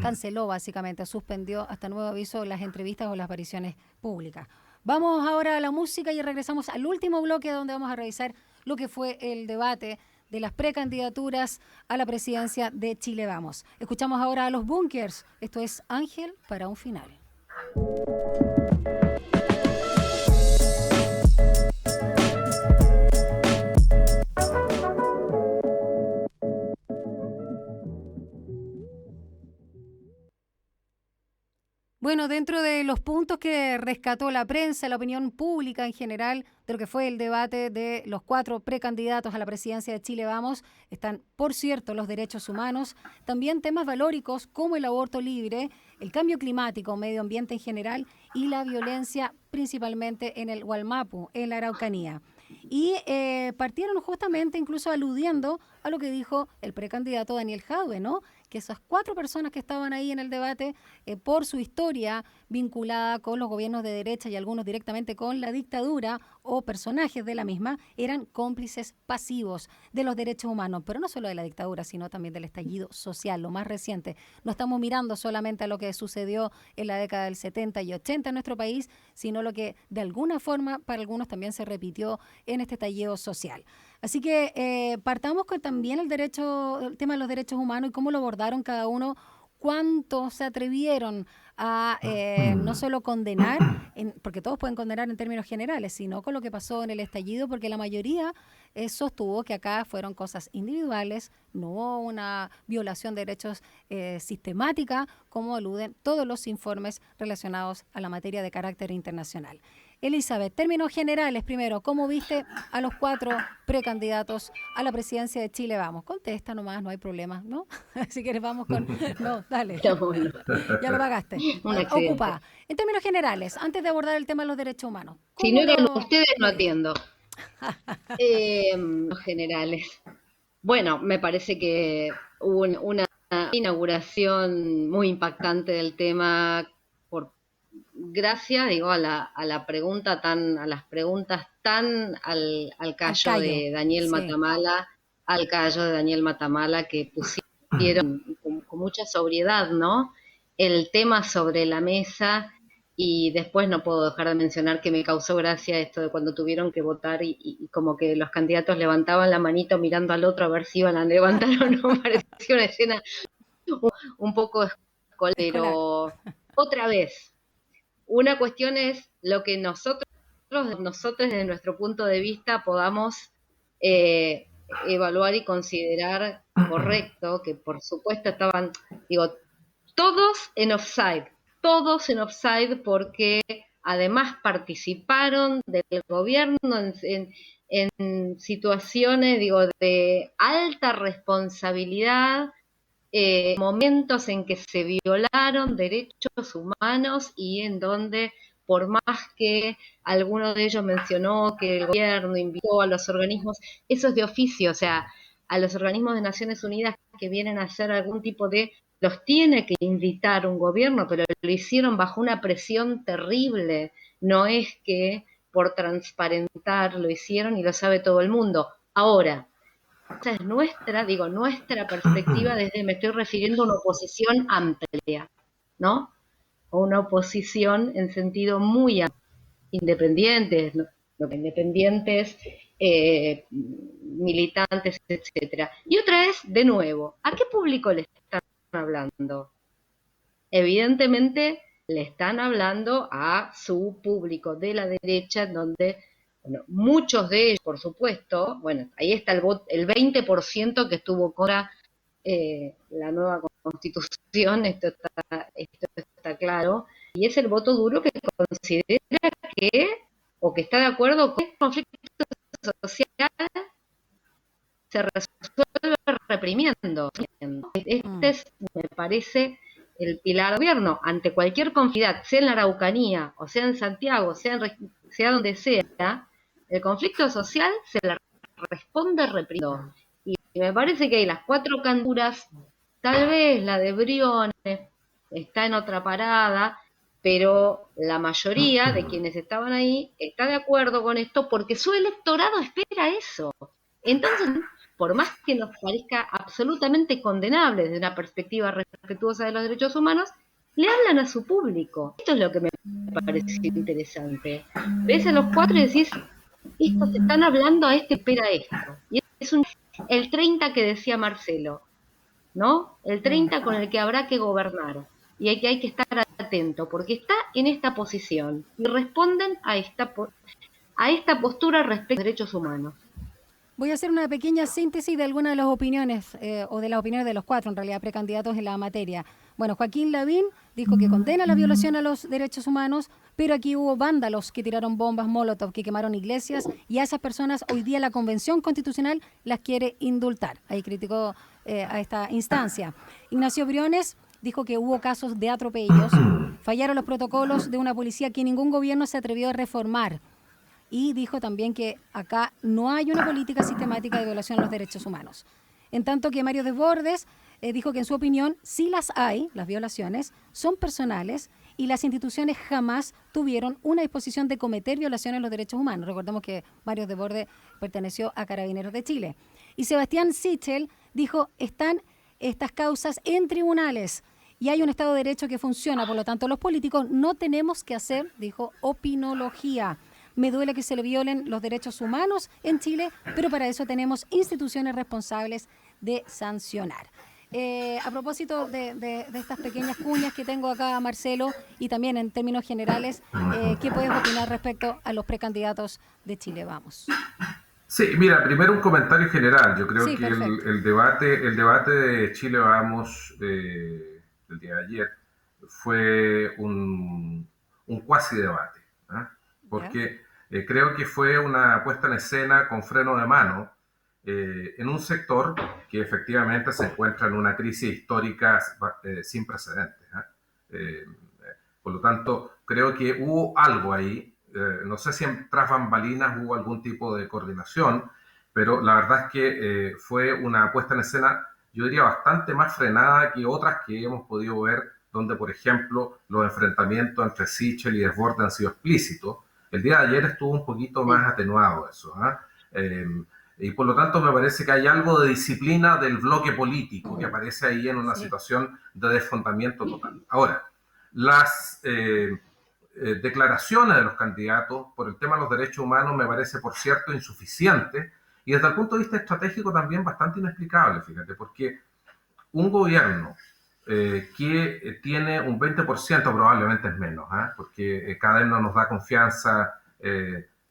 Speaker 1: canceló básicamente, suspendió hasta nuevo aviso las entrevistas o las apariciones públicas. Vamos ahora a la música y regresamos al último bloque donde vamos a revisar lo que fue el debate de las precandidaturas a la presidencia de Chile Vamos. Escuchamos ahora a los Bunkers. Esto es Ángel para un final. Bueno, dentro de los puntos que rescató la prensa, la opinión pública en general, de lo que fue el debate de los 4 precandidatos a la presidencia de Chile Vamos, están, por cierto, los derechos humanos, también temas valóricos como el aborto libre, el cambio climático, medio ambiente en general y la violencia principalmente en el Gualmapu, en la Araucanía. Y partieron justamente incluso aludiendo a lo que dijo el precandidato Daniel Jadwe, ¿no? Que esas 4 personas que estaban ahí en el debate, por su historia vinculada con los gobiernos de derecha y algunos directamente con la dictadura o personajes de la misma, eran cómplices pasivos de los derechos humanos, pero no solo de la dictadura, sino también del estallido social, lo más reciente. No estamos mirando solamente a lo que sucedió en la década del 70 y 80 en nuestro país, sino lo que de alguna forma para algunos también se repitió en este estallido social. Así que partamos con también el tema de los derechos humanos y cómo lo abordaron cada uno, cuánto se atrevieron a no solo condenar, porque todos pueden condenar en términos generales, sino con lo que pasó en el estallido, porque la mayoría sostuvo que acá fueron cosas individuales, no hubo una violación de derechos sistemática, como aluden todos los informes relacionados a la materia de carácter internacional. Elizabeth, términos generales primero, ¿cómo viste a los 4 precandidatos a la presidencia de Chile Vamos? Contesta nomás, no hay problema, ¿no? Si quieres vamos con... No, dale.
Speaker 3: Está bueno.
Speaker 1: Ya lo pagaste.
Speaker 3: Un accidente.
Speaker 1: Ocupa. En términos generales, antes de abordar el tema de los derechos humanos.
Speaker 3: Si no eran
Speaker 1: lo
Speaker 3: ustedes, no
Speaker 1: viste?
Speaker 3: atiendo. Los generales. Bueno, me parece que hubo una inauguración muy impactante del tema por gracias, digo, a las preguntas tan al
Speaker 1: Al
Speaker 3: callo
Speaker 1: callo,
Speaker 3: de Daniel
Speaker 1: sí.
Speaker 3: Matamala, al callo de Daniel Matamala, que pusieron con mucha sobriedad, ¿no? El tema sobre la mesa. Y después no puedo dejar de mencionar que me causó gracia esto de cuando tuvieron que votar y como que los candidatos levantaban la manito mirando al otro a ver si iban a levantar o no. Pareció una escena un poco escolar,
Speaker 1: Escolar.
Speaker 3: pero otra vez, una cuestión es lo que nosotros desde nuestro punto de vista podamos eh, evaluar y considerar correcto, que por supuesto estaban, digo, todos en offside porque además participaron del gobierno en situaciones, digo, de alta responsabilidad, momentos en que se violaron derechos humanos y en donde, por más que alguno de ellos mencionó que el gobierno invitó a los organismos, eso es de oficio, o sea, a los organismos de Naciones Unidas que vienen a hacer algún tipo de, los tiene que invitar un gobierno, pero lo hicieron bajo una presión terrible, no es que por transparentar lo hicieron y lo sabe todo el mundo. Ahora, esa es nuestra perspectiva me estoy refiriendo a una oposición amplia, ¿no? O una oposición en sentido muy amplio, independientes, ¿no? Independientes, militantes, etcétera. Y otra es, de nuevo, ¿a qué público le están hablando? Evidentemente le están hablando a su público de la derecha, donde bueno, muchos de ellos, por supuesto, bueno, ahí está el 20% que estuvo contra la nueva constitución, esto está claro, y es el voto duro que considera que, o que está de acuerdo con el conflicto social se resuelve reprimiendo.
Speaker 1: Mm.
Speaker 3: Me parece, el pilar del gobierno ante cualquier conflicto, sea en la Araucanía, o sea en Santiago, sea donde sea, el conflicto social se le responde reprimiendo. Y me parece que hay las 4 candidaturas, tal vez la de Briones está en otra parada, pero la mayoría de quienes estaban ahí está de acuerdo con esto porque su electorado espera eso. Entonces, por más que nos parezca absolutamente condenable desde una perspectiva respetuosa de los derechos humanos, le hablan a su público. Esto es lo que me pareció interesante. Ves a los 4 y decís, estos están hablando a este, espera esto. Y es el 30 que decía Marcelo, ¿no? El 30 con el que habrá que gobernar. Y hay que estar atento, porque está en esta posición y responden a esta postura respecto a los derechos humanos.
Speaker 1: Voy a hacer una pequeña síntesis de algunas de las opiniones, o de las opiniones de los 4, en realidad, precandidatos en la materia. Bueno, Joaquín Lavín dijo que condena la violación a los derechos humanos, pero aquí hubo vándalos que tiraron bombas Molotov, que quemaron iglesias, y a esas personas hoy día la Convención Constitucional las quiere indultar. Ahí criticó a esta instancia. Ignacio Briones dijo que hubo casos de atropellos, fallaron los protocolos de una policía que ningún gobierno se atrevió a reformar. Y dijo también que acá no hay una política sistemática de violación a los derechos humanos. En tanto que Mario Desbordes dijo que en su opinión sí las hay, las violaciones, son personales y las instituciones jamás tuvieron una disposición de cometer violaciones a los derechos humanos. Recordemos que Mario Desbordes perteneció a Carabineros de Chile. Y Sebastián Sichel dijo, están estas causas en tribunales y hay un Estado de Derecho que funciona, por lo tanto los políticos no tenemos que hacer, dijo, opinología. Me duele que se le violen los derechos humanos en Chile, pero para eso tenemos instituciones responsables de sancionar. A propósito de estas pequeñas cuñas que tengo acá, Marcelo, y también en términos generales, ¿qué puedes opinar respecto a los precandidatos de Chile Vamos?
Speaker 2: Sí, mira, primero un comentario general. Yo creo
Speaker 1: Sí,
Speaker 2: que
Speaker 1: perfecto.
Speaker 2: el debate de Chile Vamos del día de ayer fue un cuasi debate, ¿eh?
Speaker 1: ¿Ya?
Speaker 2: Porque creo que fue una puesta en escena con freno de mano en un sector que efectivamente se encuentra en una crisis histórica sin precedentes, ¿eh? Eh, por lo tanto, creo que hubo algo ahí. No sé si tras bambalinas hubo algún tipo de coordinación, pero la verdad es que fue una puesta en escena, yo diría, bastante más frenada que otras que hemos podido ver, donde, por ejemplo, los enfrentamientos entre Sichel y Desbordes han sido explícitos. El día de ayer estuvo un poquito más atenuado eso, ¿eh? Y por lo tanto me parece que hay algo de disciplina del bloque político que aparece ahí en una
Speaker 1: Sí.
Speaker 2: situación de desfondamiento total. Ahora, las declaraciones de los candidatos por el tema de los derechos humanos me parece, por cierto, insuficiente y desde el punto de vista estratégico también bastante inexplicable, fíjate, porque un gobierno que tiene un 20%, probablemente es menos, ¿eh? Porque cada vez no nos da confianza,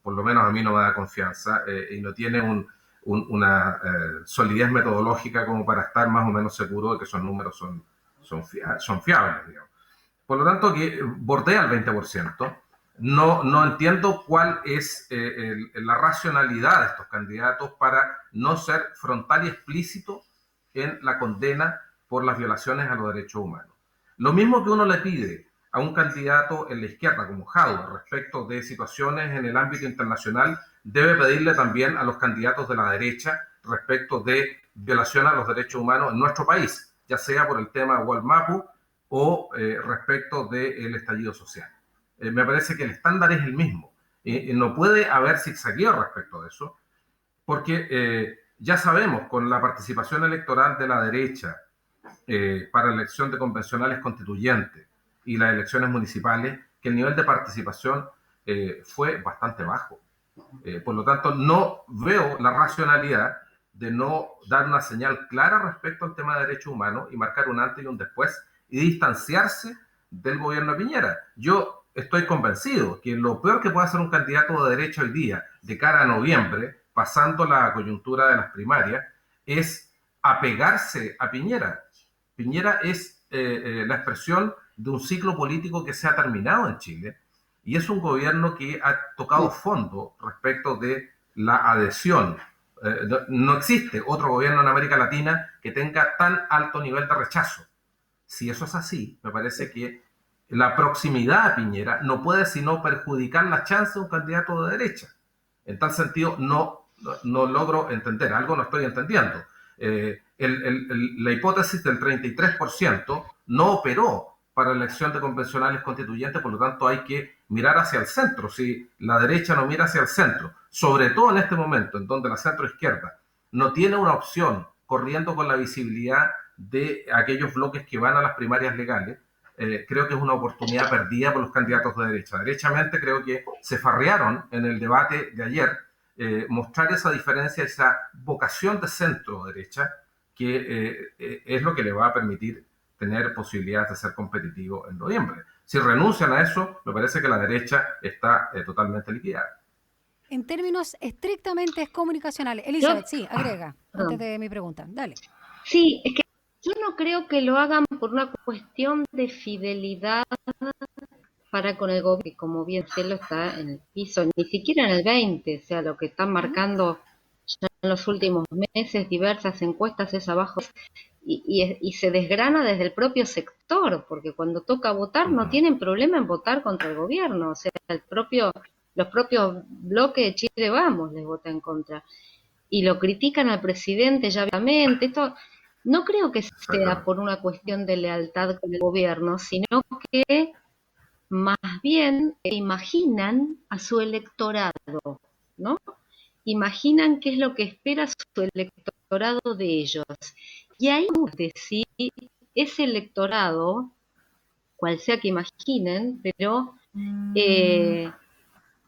Speaker 2: por lo menos a mí no me da confianza, y no tiene una solidez metodológica como para estar más o menos seguro de que esos números son fiables, digamos. Por lo tanto, que bordea el 20%. No entiendo cuál es la racionalidad de estos candidatos para no ser frontal y explícito en la condena por las violaciones a los derechos humanos. Lo mismo que uno le pide a un candidato en la izquierda como Jadwe respecto de situaciones en el ámbito internacional, debe pedirle también a los candidatos de la derecha respecto de violación a los derechos humanos en nuestro país, ya sea por el tema de Walmapu o respecto del estallido social. Me parece que el estándar es el mismo. No puede haber zigzagueo respecto de eso, porque ya sabemos, con la participación electoral de la derecha para la elección de convencionales constituyentes y las elecciones municipales, que el nivel de participación fue bastante bajo. Por lo tanto, no veo la racionalidad de no dar una señal clara respecto al tema de derechos humanos y marcar un antes y un después y distanciarse del gobierno de Piñera. Yo estoy convencido que lo peor que puede hacer un candidato de derecha hoy día, de cara a noviembre, pasando la coyuntura de las primarias, es apegarse a Piñera. Piñera es la expresión de un ciclo político que se ha terminado en Chile y es un gobierno que ha tocado fondo respecto de la adhesión. No existe otro gobierno en América Latina que tenga tan alto nivel de rechazo. Si eso es así, me parece que la proximidad a Piñera no puede sino perjudicar la chance de un candidato de derecha. En tal sentido, no logro entender, algo no estoy entendiendo. La hipótesis del 33% no operó para la elección de convencionales constituyentes, por lo tanto hay que mirar hacia el centro. Si la derecha no mira hacia el centro, sobre todo en este momento en donde la centroizquierda no tiene una opción corriendo con la visibilidad de aquellos bloques que van a las primarias legales, creo que es una oportunidad perdida por los candidatos de derecha. Derechamente creo que se farrearon en el debate de ayer mostrar esa diferencia, esa vocación de centro-derecha, que es lo que le va a permitir tener posibilidades de ser competitivo en noviembre. Si renuncian a eso, me parece que la derecha está totalmente liquidada.
Speaker 1: En términos estrictamente comunicacionales. Elizabeth, sí, agrega, antes de mi pregunta. Dale.
Speaker 3: Sí, es que Yo no creo que lo hagan por una cuestión de fidelidad para con el gobierno, que como bien Cielo está en el piso, ni siquiera en el 20, o sea, lo que están marcando ya en los últimos meses, diversas encuestas es abajo, y se desgrana desde el propio sector, porque cuando toca votar no tienen problema en votar contra el gobierno, o sea, los propios bloques de Chile Vamos les vota en contra, y lo critican al presidente ya obviamente. Esto no creo que sea
Speaker 2: Exactamente.
Speaker 3: por una cuestión de lealtad con el gobierno, sino que más bien imaginan a su electorado, ¿no? Imaginan qué es lo que espera su electorado de ellos. Y ahí de si ese electorado, cual sea que imaginen, pero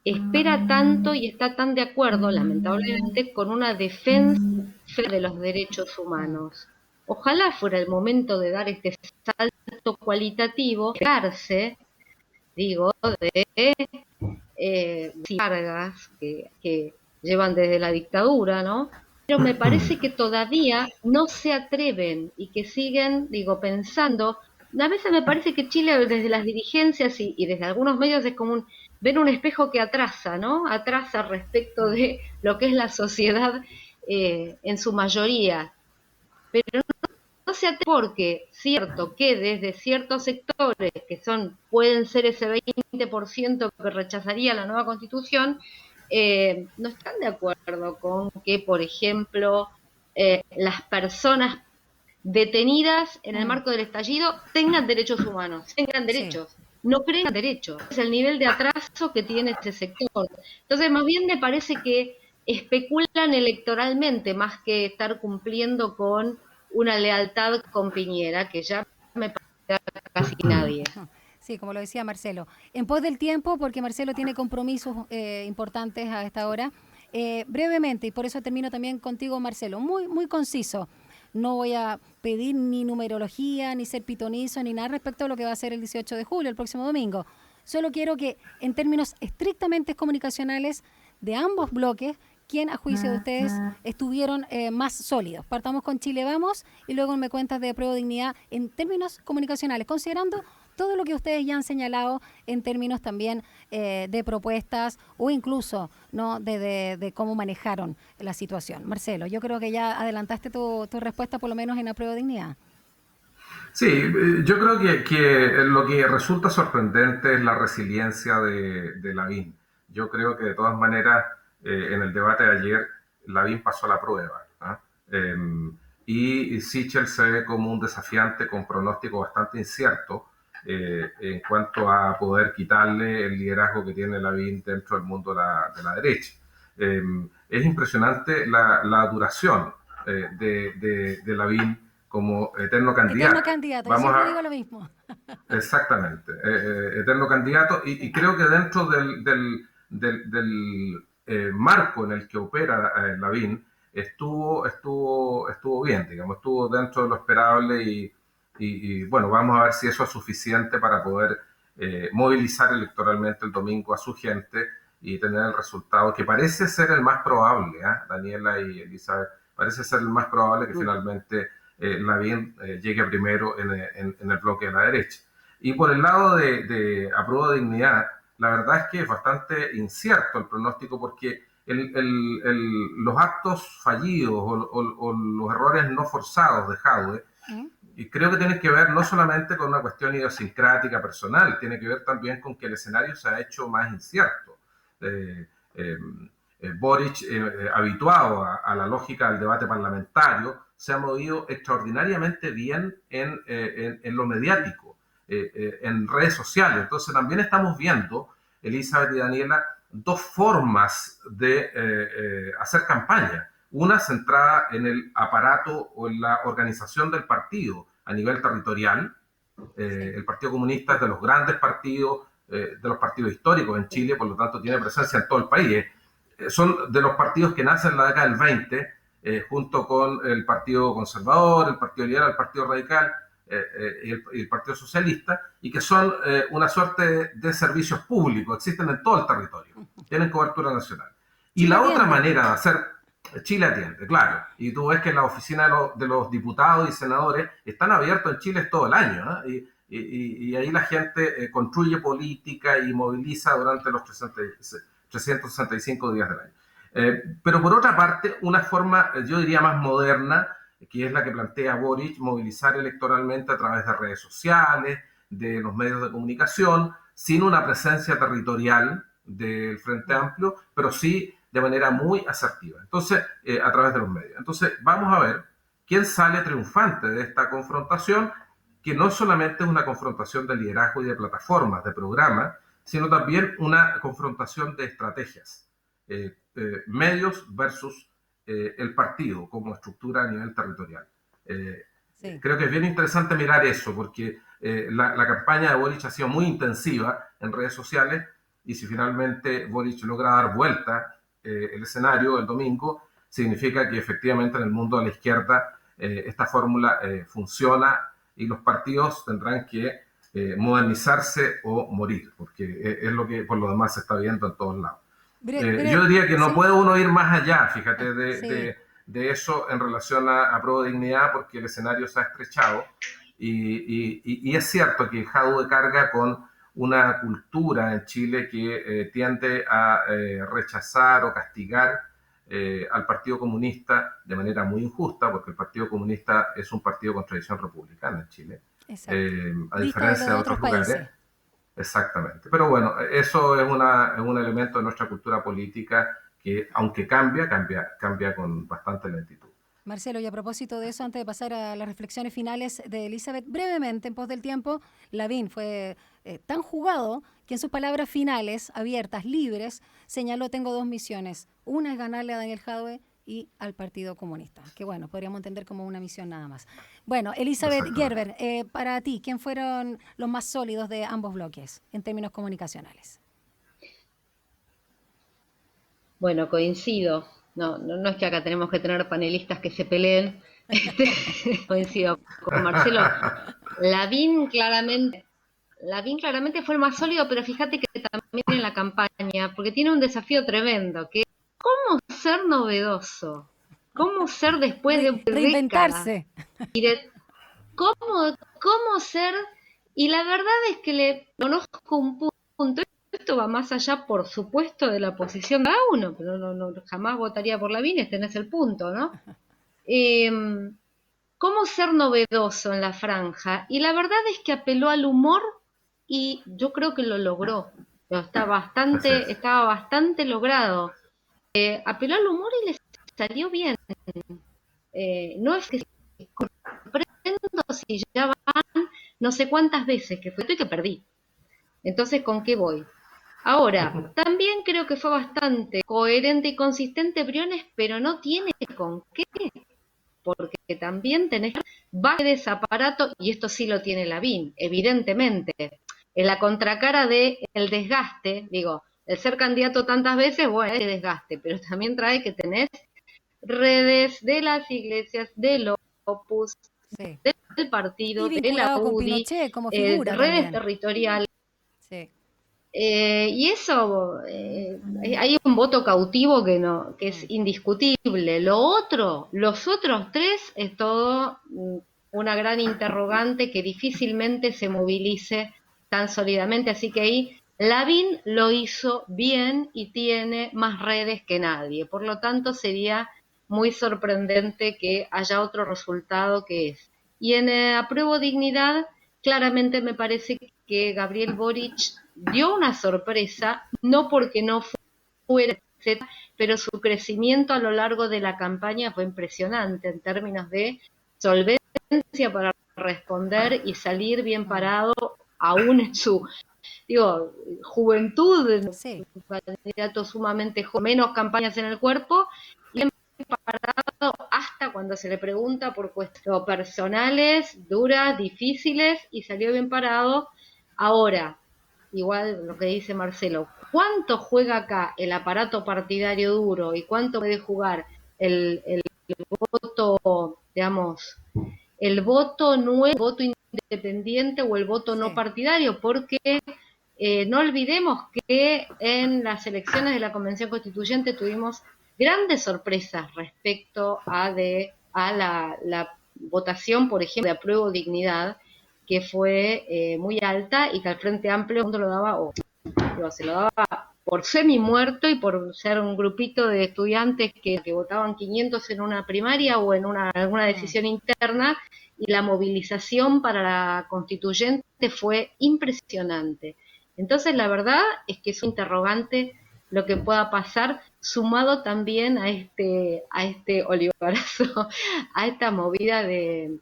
Speaker 3: espera tanto y está tan de acuerdo, lamentablemente, con una defensa de los derechos
Speaker 1: Mm.
Speaker 3: humanos. Ojalá fuera el momento de dar este salto cualitativo, darse, digo, de cargas que llevan desde la dictadura, ¿no? Pero me parece que todavía no se atreven y que siguen, digo, pensando. A veces me parece que Chile desde las dirigencias y desde algunos medios es como ver un espejo que atrasa, ¿no? Atrasa respecto
Speaker 1: Mm.
Speaker 3: de lo que es la sociedad en su mayoría. Pero no se atreven porque cierto que desde ciertos sectores que pueden ser ese 20% que rechazaría la nueva constitución, no están de acuerdo con que, por ejemplo, las personas detenidas en el
Speaker 1: Mm.
Speaker 3: marco del estallido tengan derechos humanos, tengan
Speaker 1: Sí.
Speaker 3: derechos. No creen en derechos. Es el nivel de atraso que tiene ese sector. Entonces, más bien me parece que especulan electoralmente más que estar cumpliendo con una lealtad con Piñera, que ya me parece casi nadie.
Speaker 1: Sí, como lo decía Marcelo. En pos del tiempo, porque Marcelo tiene compromisos importantes a esta hora, brevemente, y por eso termino también contigo, Marcelo, muy, muy conciso. No voy a pedir ni numerología, ni ser pitonizo, ni nada respecto a lo que va a ser el 18 de julio, el próximo domingo. Solo quiero que, en términos estrictamente comunicacionales de ambos bloques, quién a juicio de ustedes estuvieron más sólidos. Partamos con Chile Vamos y luego me cuentas de Apruebo Dignidad en términos comunicacionales, considerando todo lo que ustedes ya han señalado en términos también de propuestas o incluso no de cómo manejaron la situación. Marcelo, yo creo que ya adelantaste tu respuesta por lo menos en Apruebo Dignidad.
Speaker 2: Sí, yo creo que lo que resulta sorprendente es la resiliencia de Lavín. Yo creo que de todas maneras, en el debate de ayer, Lavín pasó la prueba, ¿ah? Y Sichel se ve como un desafiante con pronóstico bastante incierto en cuanto a poder quitarle el liderazgo que tiene Lavín dentro del mundo de la derecha. Eh, es impresionante la duración de Lavín como eterno
Speaker 1: Eterno
Speaker 2: candidato.
Speaker 1: candidato, yo
Speaker 2: Vamos
Speaker 1: siempre digo
Speaker 2: a,
Speaker 1: lo mismo.
Speaker 2: exactamente, eterno candidato, y creo que dentro del marco en el que opera Lavín, estuvo bien, digamos, estuvo dentro de lo esperable bueno, vamos a ver si eso es suficiente para poder movilizar electoralmente el domingo a su gente y tener el resultado que parece ser el más probable, ¿eh? Daniela y Elizabeth, parece ser el más probable que finalmente Lavín llegue primero en el bloque de la derecha. Y por el lado de Apruebo Dignidad, la verdad es que es bastante incierto el pronóstico porque los actos fallidos o los errores no forzados de Jadwe,
Speaker 1: ¿Mm?
Speaker 2: y creo que tiene que ver no solamente con una cuestión idiosincrática personal, tiene que ver también con que el escenario se ha hecho más incierto. Eh, eh, Boric, habituado a la lógica del debate parlamentario, se ha movido extraordinariamente bien en lo mediático, en redes sociales. Entonces también estamos viendo, Elizabeth y Daniela, dos formas de hacer campaña. Una centrada en el aparato o en la organización del partido a nivel territorial.
Speaker 1: Sí.
Speaker 2: El Partido Comunista es de los grandes partidos, de los partidos históricos en Chile, por lo tanto tiene presencia en todo el país. Son de los partidos que nacen en la década del 20, junto con el Partido Conservador, el Partido Liberal, el Partido Radical y el Partido Socialista, y que son una suerte de servicios públicos, existen en todo el territorio, tienen cobertura nacional. Y
Speaker 1: Chile
Speaker 2: la otra
Speaker 1: atiende.
Speaker 2: manera de hacer, Chile atiende, claro. Y tú ves que las oficinas de los diputados y senadores están abiertos en Chile todo el año, ¿eh? Y ahí la gente construye política y moviliza durante los 365 días del año. Pero por otra parte, una forma, yo diría, más moderna, que es la que plantea Boric, movilizar electoralmente a través de redes sociales, de los medios de comunicación, sin una presencia territorial del Frente Amplio, pero sí de manera muy asertiva. Entonces, a través de los medios. Entonces, vamos a ver quién sale triunfante de esta confrontación, que no solamente es una confrontación de liderazgo y de plataformas, de programas, sino también una confrontación de estrategias. Medios versus el partido como estructura a nivel territorial. Sí. Creo que es bien interesante mirar eso, porque la campaña de Boric ha sido muy intensiva en redes sociales, y si finalmente Boric logra dar vuelta el escenario el domingo, significa que efectivamente en el mundo de la izquierda esta fórmula funciona, y los partidos tendrán que modernizarse o morir, porque es lo que por lo demás se está viendo en todos lados. Yo diría que no puede uno ir más allá, fíjate, de eso en relación a Prueba de Dignidad, porque el escenario se ha estrechado, y es cierto que Jadwe carga con una cultura en Chile que tiende a rechazar o castigar al Partido Comunista de manera muy injusta, porque el Partido Comunista es un partido con tradición republicana en Chile, a diferencia de otros lugares. Exactamente. Pero bueno, eso es un elemento de nuestra cultura política que, aunque cambia con bastante lentitud.
Speaker 1: Marcelo, y a propósito de eso, antes de pasar a las reflexiones finales de Elizabeth, brevemente, en pos del tiempo, Lavín fue tan jugado que en sus palabras finales, abiertas, libres, señaló: tengo dos misiones. Una es ganarle a Daniel Jadwe y al Partido Comunista, que bueno, podríamos entender como una misión nada más. Bueno, Elizabeth Gerber, para ti, ¿quién fueron los más sólidos de ambos bloques en términos comunicacionales?
Speaker 3: Bueno, coincido. No es que acá tenemos que tener panelistas que se peleen. Coincido con Marcelo. Lavín claramente fue el más sólido, pero fíjate que también en la campaña, porque tiene un desafío tremendo, que es cómo ser novedoso, cómo ser después de
Speaker 1: reinventarse.
Speaker 3: Cómo ser, y la verdad es que le conozco un punto. Esto va más allá, por supuesto, de la posición de uno, pero no jamás votaría por Lavín, este no es el punto, ¿no? ¿Cómo ser novedoso en la franja? Y la verdad es que apeló al humor, y yo creo que lo logró. Estaba bastante logrado. Apeló al humor y le salió bien. No es que comprendo si ya van no sé cuántas veces que fue y que perdí. Entonces, ¿con qué voy? Ahora, también creo que fue bastante coherente y consistente Briones, pero no tiene con qué, porque también tenés baje de ese aparato, y esto sí lo tiene Lavín, evidentemente. En la contracara de el desgaste, digo, el ser candidato tantas veces, bueno, es desgaste, pero también trae que tenés redes de las iglesias, del Opus,
Speaker 1: sí,
Speaker 3: del partido,
Speaker 1: de la UDI, con Pinochet como figura
Speaker 3: redes
Speaker 1: también.
Speaker 3: Territoriales.
Speaker 1: Sí.
Speaker 3: Y eso, hay un voto cautivo que es indiscutible. Los otros tres es todo una gran interrogante que difícilmente se movilice tan sólidamente. Así que ahí Lavín lo hizo bien y tiene más redes que nadie. Por lo tanto, sería muy sorprendente que haya otro resultado que es. Y en Apruebo Dignidad, claramente me parece que Gabriel Boric dio una sorpresa, no porque no fuera, etcétera, pero su crecimiento a lo largo de la campaña fue impresionante en términos de solvencia para responder y salir bien parado, aún en su juventud,
Speaker 1: sí,
Speaker 3: un candidato sumamente joven, menos campañas en el cuerpo, y bien parado hasta cuando se le pregunta por cuestiones personales, duras, difíciles, y salió bien parado. Ahora, igual lo que dice Marcelo, ¿cuánto juega acá el aparato partidario duro y cuánto puede jugar el voto, digamos, el voto nuevo, el voto independiente o el voto no partidario? Porque no olvidemos que en las elecciones de la Convención Constituyente tuvimos grandes sorpresas respecto a la votación, por ejemplo, de apruebo dignidad, que fue muy alta y que al Frente Amplio se lo daba, se lo daba por semi muerto y por ser un grupito de estudiantes que votaban 500 en una primaria o en alguna decisión interna, y la movilización para la constituyente fue impresionante. Entonces la verdad es que es un interrogante lo que pueda pasar, sumado también a este olivarazo, a esta movida de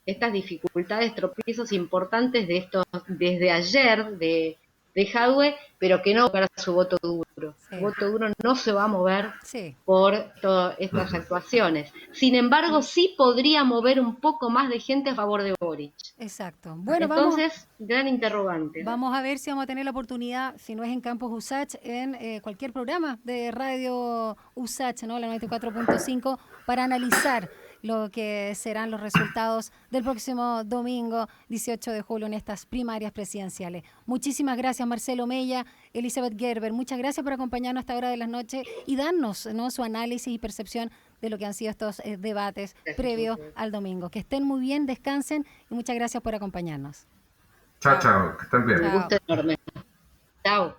Speaker 3: estas dificultades, tropiezos importantes de estos desde ayer de Jadwe, pero que no va a tocar su voto duro.
Speaker 1: Sí.
Speaker 3: Su voto duro no se va a mover
Speaker 1: Sí.
Speaker 3: por todas estas actuaciones. Sin embargo, sí podría mover un poco más de gente a favor de Boric.
Speaker 1: Exacto. Bueno,
Speaker 3: entonces, gran interrogante.
Speaker 1: Vamos a ver si vamos a tener la oportunidad, si no es en Campus USACH, en cualquier programa de radio USACH, ¿no? La 94.5, para analizar lo que serán los resultados del próximo domingo 18 de julio en estas primarias presidenciales. Muchísimas gracias, Marcelo Mella, Elizabeth Gerber. Muchas gracias por acompañarnos a esta hora de la noche y darnos, ¿no?, su análisis y percepción de lo que han sido estos debates previos al domingo. Que estén muy bien, descansen y muchas gracias por acompañarnos.
Speaker 2: Chao, chao, que estén bien.
Speaker 3: Un gusto enorme. Chao.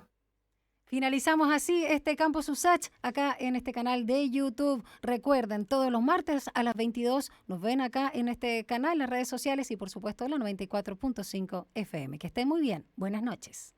Speaker 1: Finalizamos así este Campus USACH acá en este canal de YouTube. Recuerden, todos los martes a las 22 nos ven acá en este canal, en las redes sociales y por supuesto en la 94.5 FM. Que estén muy bien. Buenas noches.